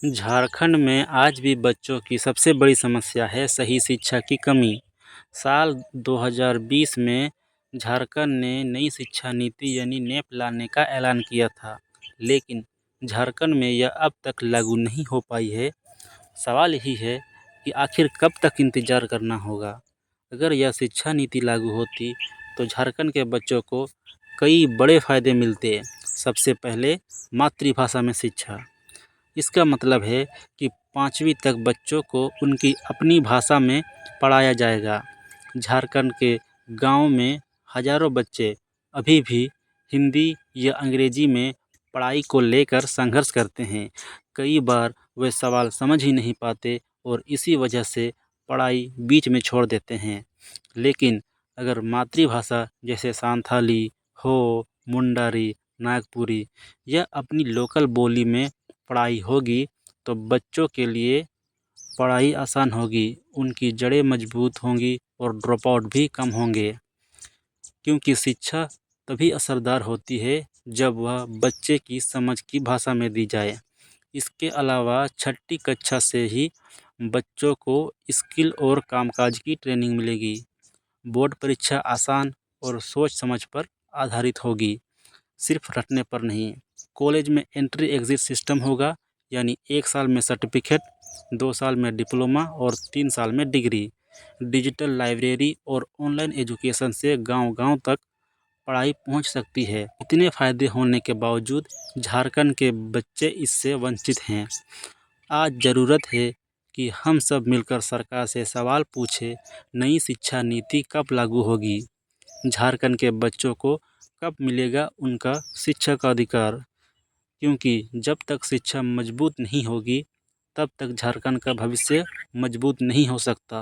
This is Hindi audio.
झारखंड में आज भी बच्चों की सबसे बड़ी समस्या है सही शिक्षा की कमी। साल 2020 में झारखंड ने नई शिक्षा नीति यानी नेप लाने का ऐलान किया था, लेकिन झारखंड में यह अब तक लागू नहीं हो पाई है। सवाल यही है कि आखिर कब तक इंतजार करना होगा। अगर यह शिक्षा नीति लागू होती तो झारखंड के बच्चों को कई बड़े फायदे मिलते। सबसे पहले, मातृभाषा में शिक्षा। इसका मतलब है कि 5वीं तक बच्चों को उनकी अपनी भाषा में पढ़ाया जाएगा। झारखंड के गांव में हजारों बच्चे अभी भी हिंदी या अंग्रेजी में पढ़ाई को लेकर संघर्ष करते हैं। कई बार वे सवाल समझ ही नहीं पाते और इसी वजह से पढ़ाई बीच में छोड़ देते हैं। लेकिन अगर मातृभाषा जैसे सांथाली, हो, मुंडारी, नागपुरी या अपनी लोकल बोली में पढ़ाई होगी तो बच्चों के लिए पढ़ाई आसान होगी, उनकी जड़ें मजबूत होंगी और ड्रॉप आउट भी कम होंगे। क्योंकि शिक्षा तभी असरदार होती है जब वह बच्चे की समझ की भाषा में दी जाए। इसके अलावा छठी कक्षा से ही बच्चों को स्किल और कामकाज की ट्रेनिंग मिलेगी। बोर्ड परीक्षा आसान और सोच समझ पर आधारित होगी, सिर्फ रटने पर नहीं। कॉलेज में एंट्री एग्जिट सिस्टम होगा, यानी 1 साल में सर्टिफिकेट, 2 साल में डिप्लोमा और 3 साल में डिग्री। डिजिटल लाइब्रेरी और ऑनलाइन एजुकेशन से गांव-गांव तक पढ़ाई पहुंच सकती है। इतने फायदे होने के बावजूद झारखंड के बच्चे इससे वंचित हैं। आज ज़रूरत है कि हम सब मिलकर सरकार से सवाल पूछें, नई शिक्षा नीति कब लागू होगी? झारखंड के बच्चों को कब मिलेगा उनका शिक्षा का अधिकार? क्योंकि जब तक शिक्षा मजबूत नहीं होगी, तब तक झारखंड का भविष्य मजबूत नहीं हो सकता।